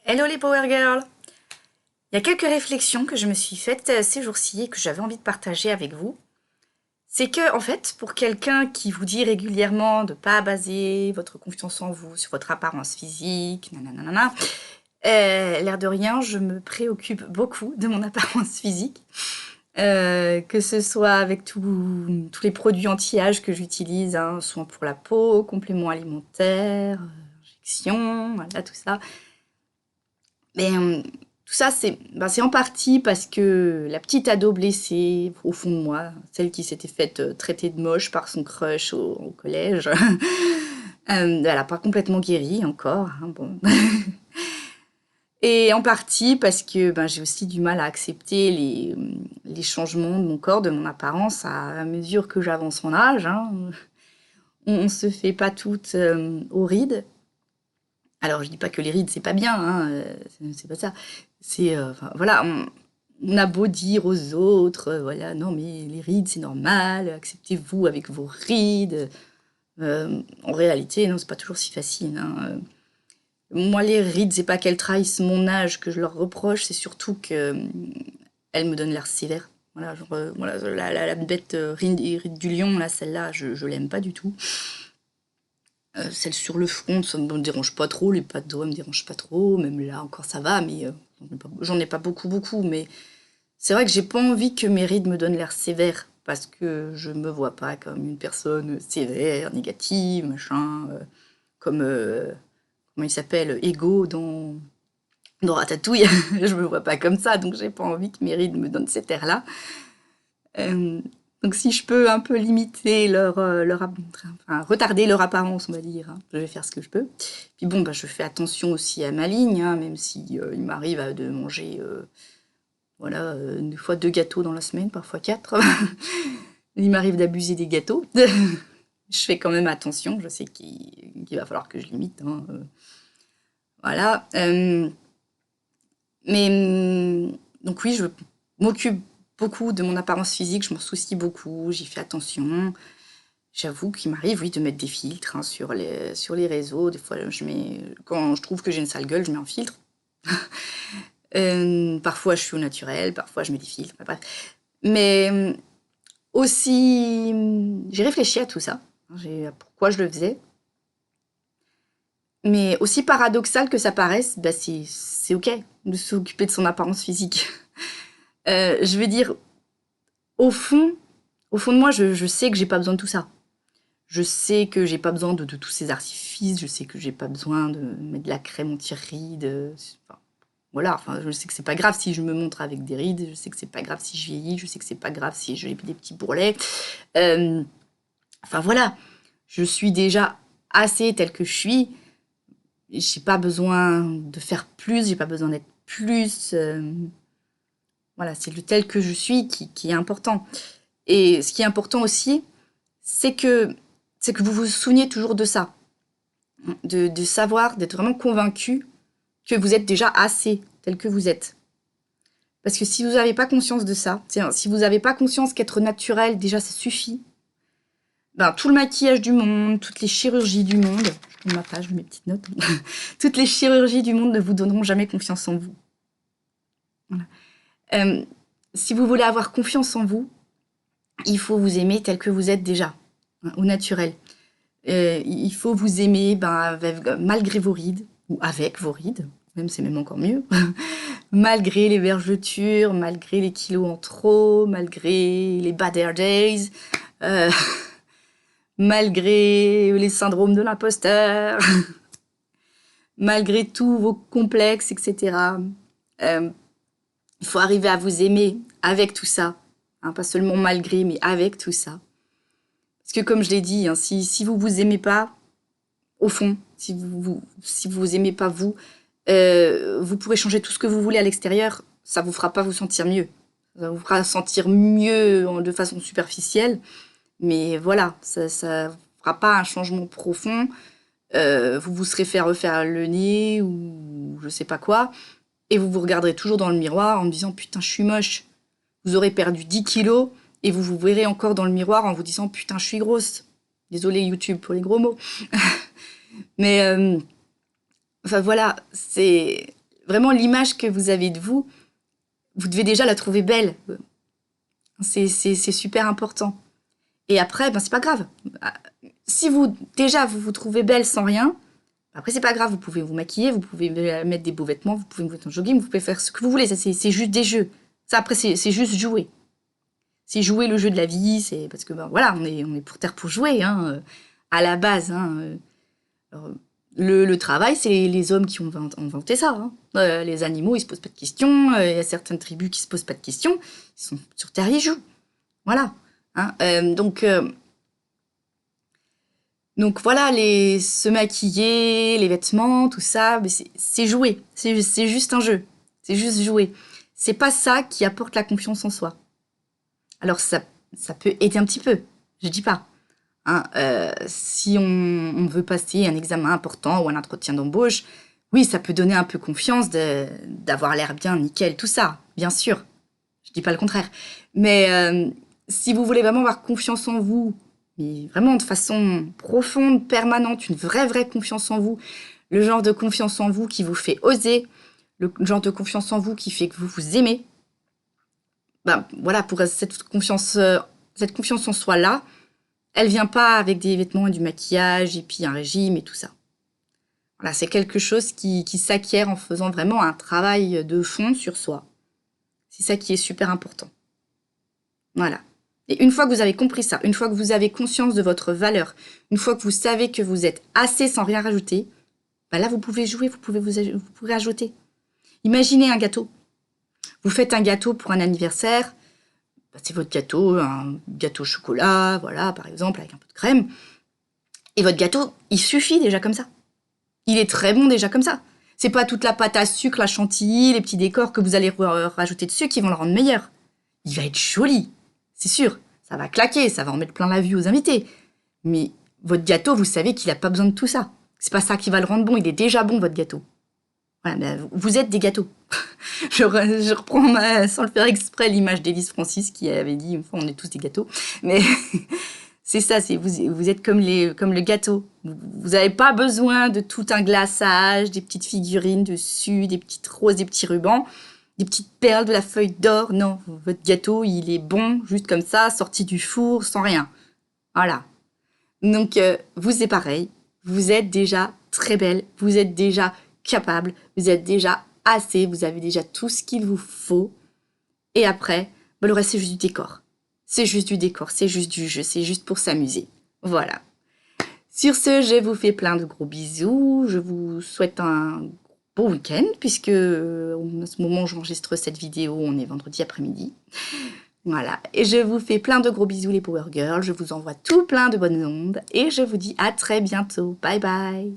Hello les Power Girls! Il y a quelques réflexions que je me suis faites ces jours-ci et que j'avais envie de partager avec vous. C'est que, en fait, pour quelqu'un qui vous dit régulièrement de ne pas baser votre confiance en vous sur votre apparence physique, nanana, l'air de rien, je me préoccupe beaucoup de mon apparence physique. Que ce soit avec tous les produits anti-âge que j'utilise, hein, soins pour la peau, compléments alimentaires, injections, voilà, tout ça. Mais tout ça, c'est en partie parce que la petite ado blessée, au fond de moi, celle qui s'était faite traiter de moche par son crush au collège, elle n'a pas complètement guéri encore. Hein, bon. Et en partie parce que j'ai aussi du mal à accepter les changements de mon corps, de mon apparence, à mesure que j'avance en âge. Hein. On se fait pas toutes aux rides. Alors, je dis pas que les rides, c'est pas bien, hein, c'est pas ça. C'est, enfin, voilà, on a beau dire aux autres, voilà, non, mais les rides, c'est normal, acceptez-vous avec vos rides. En réalité, non, c'est pas toujours si facile. Hein. Moi, les rides, c'est pas qu'elles trahissent mon âge que je leur reproche, c'est surtout qu'elles me donnent l'air sévère. Voilà, genre, voilà, la bête ride du lion, là, celle-là, je l'aime pas du tout. Celle sur le front, ça me dérange pas trop, les pattes d'oie me dérangent pas trop, même là encore ça va, mais j'en ai pas beaucoup, mais c'est vrai que j'ai pas envie que mes rides me donnent l'air sévère, parce que je me vois pas comme une personne sévère, négative, machin, comme, comment il s'appelle, Ego dans Ratatouille, je me vois pas comme ça, donc j'ai pas envie que mes rides me donnent cet air-là. Euh, donc si je peux un peu limiter enfin, retarder leur apparence, on va dire, hein, je vais faire ce que je peux. Puis bon, je fais attention aussi à ma ligne, hein, même si il m'arrive de manger, voilà, des fois 2 gâteaux dans la semaine, parfois 4. Il m'arrive d'abuser des gâteaux. Je fais quand même attention, je sais qu'il va falloir que je limite. Hein, voilà. Mais donc oui, je m'occupe beaucoup de mon apparence physique, je m'en soucie beaucoup, j'y fais attention. J'avoue qu'il m'arrive, oui, de mettre des filtres hein, sur les réseaux. Des fois, quand je trouve que j'ai une sale gueule, je mets un filtre. Parfois, je suis au naturel, parfois, je mets des filtres. Bref. Mais aussi, j'ai réfléchi à tout ça, à pourquoi je le faisais. Mais aussi paradoxal que ça paraisse, c'est ok de s'occuper de son apparence physique. Je veux dire, au fond, au fond de moi, je sais que j'ai pas besoin de tout ça. Je sais que j'ai pas besoin de tous ces artifices, je sais que j'ai pas besoin de mettre de la crème anti-rides. Enfin, voilà, enfin, je sais que c'est pas grave si je me montre avec des rides, je sais que c'est pas grave si je vieillis, je sais que c'est pas grave si j'ai des petits bourrelets. Enfin voilà, je suis déjà assez telle que je suis. J'ai pas besoin de faire plus, j'ai pas besoin d'être plus. Voilà, c'est le tel que je suis qui est important. Et ce qui est important aussi, c'est que, c'est que vous vous souveniez toujours de ça. De savoir, d'être vraiment convaincu que vous êtes déjà assez tel que vous êtes. Parce que si vous n'avez pas conscience de ça, si vous n'avez pas conscience qu'être naturel, déjà, ça suffit, tout le maquillage du monde, toutes les chirurgies du monde, je tourne ma page, mes petites notes, toutes les chirurgies du monde ne vous donneront jamais confiance en vous. Voilà. Si vous voulez avoir confiance en vous, il faut vous aimer tel que vous êtes déjà, hein, au naturel. Il faut vous aimer malgré vos rides, ou avec vos rides, même c'est même encore mieux, malgré les vergetures, malgré les kilos en trop, malgré les bad hair days, euh, malgré les syndromes de l'imposteur, malgré tous vos complexes, etc. Il faut arriver à vous aimer avec tout ça, hein, pas seulement malgré, mais avec tout ça. Parce que comme je l'ai dit, hein, si vous vous aimez pas, au fond, si vous aimez pas vous, vous pourrez changer tout ce que vous voulez à l'extérieur, ça vous fera pas vous sentir mieux. Ça vous fera sentir mieux de façon superficielle, mais voilà, ça fera pas un changement profond. Vous vous serez fait refaire le nez ou je sais pas quoi, et vous vous regarderez toujours dans le miroir en me disant putain je suis moche. Vous aurez perdu 10 kilos et vous vous verrez encore dans le miroir en vous disant putain je suis grosse. Désolée YouTube pour les gros mots. Mais enfin voilà, c'est vraiment l'image que vous avez de vous, vous devez déjà la trouver belle. C'est super important. Et après, ben, c'est pas grave. Si déjà, vous vous trouvez belle sans rien, après, c'est pas grave. Vous pouvez vous maquiller, vous pouvez mettre des beaux vêtements, vous pouvez vous mettre en jogging, vous pouvez faire ce que vous voulez. Ça, c'est juste des jeux. Ça, après, c'est juste jouer. C'est jouer le jeu de la vie. C'est parce que, ben, voilà, on est pour terre pour jouer, hein, à la base. Hein. Alors, le travail, c'est les hommes qui ont inventé ça. Hein. Les animaux, ils se posent pas de questions. Il y a certaines tribus qui se posent pas de questions. Ils sont sur terre, ils jouent. Voilà. Hein. Donc voilà, se maquiller, les vêtements, tout ça, c'est jouer. C'est juste un jeu. C'est juste jouer. C'est pas ça qui apporte la confiance en soi. Alors ça peut aider un petit peu, je dis pas. Hein, si on veut passer un examen important ou un entretien d'embauche, oui, ça peut donner un peu confiance d'avoir l'air bien, nickel, tout ça, bien sûr. Je dis pas le contraire. Mais si vous voulez vraiment avoir confiance en vous, mais vraiment de façon profonde, permanente, une vraie confiance en vous, le genre de confiance en vous qui vous fait oser, le genre de confiance en vous qui fait que vous vous aimez, ben voilà, pour cette confiance en soi là, elle vient pas avec des vêtements et du maquillage et puis un régime et tout ça. Voilà, c'est quelque chose qui s'acquiert en faisant vraiment un travail de fond sur soi. C'est ça qui est super important. Voilà. Et une fois que vous avez compris ça, une fois que vous avez conscience de votre valeur, une fois que vous savez que vous êtes assez sans rien rajouter, ben là, vous pouvez jouer, vous pouvez ajouter. Imaginez un gâteau. Vous faites un gâteau pour un anniversaire, ben c'est votre gâteau, un gâteau au chocolat, voilà, par exemple, avec un peu de crème. Et votre gâteau, il suffit déjà comme ça. Il est très bon déjà comme ça. C'est pas toute la pâte à sucre, la chantilly, les petits décors que vous allez rajouter dessus qui vont le rendre meilleur. Il va être joli, c'est sûr. Ça va claquer, ça va en mettre plein la vue aux invités. Mais votre gâteau, vous savez qu'il n'a pas besoin de tout ça. C'est pas ça qui va le rendre bon, il est déjà bon, votre gâteau. Voilà, ben, vous êtes des gâteaux. je reprends sans le faire exprès l'image d'Élise Francis qui avait dit, une fois, on est tous des gâteaux. Mais c'est ça, vous êtes comme le gâteau. Vous n'avez pas besoin de tout un glaçage, des petites figurines dessus, des petites roses, des petits rubans, des petites perles, de la feuille d'or. Non, votre gâteau, il est bon, juste comme ça, sorti du four, sans rien. Voilà. Donc, vous, c'est pareil. Vous êtes déjà très belle, vous êtes déjà capable, vous êtes déjà assez, vous avez déjà tout ce qu'il vous faut. Et après, ben, le reste, c'est juste du décor. C'est juste du décor, c'est juste du jeu, c'est juste pour s'amuser. Voilà. Sur ce, je vous fais plein de gros bisous. Je vous souhaite un bon week-end, puisque à ce moment où j'enregistre cette vidéo, on est vendredi après-midi. Voilà. Et je vous fais plein de gros bisous, les Power Girls. Je vous envoie tout plein de bonnes ondes. Et je vous dis à très bientôt. Bye bye.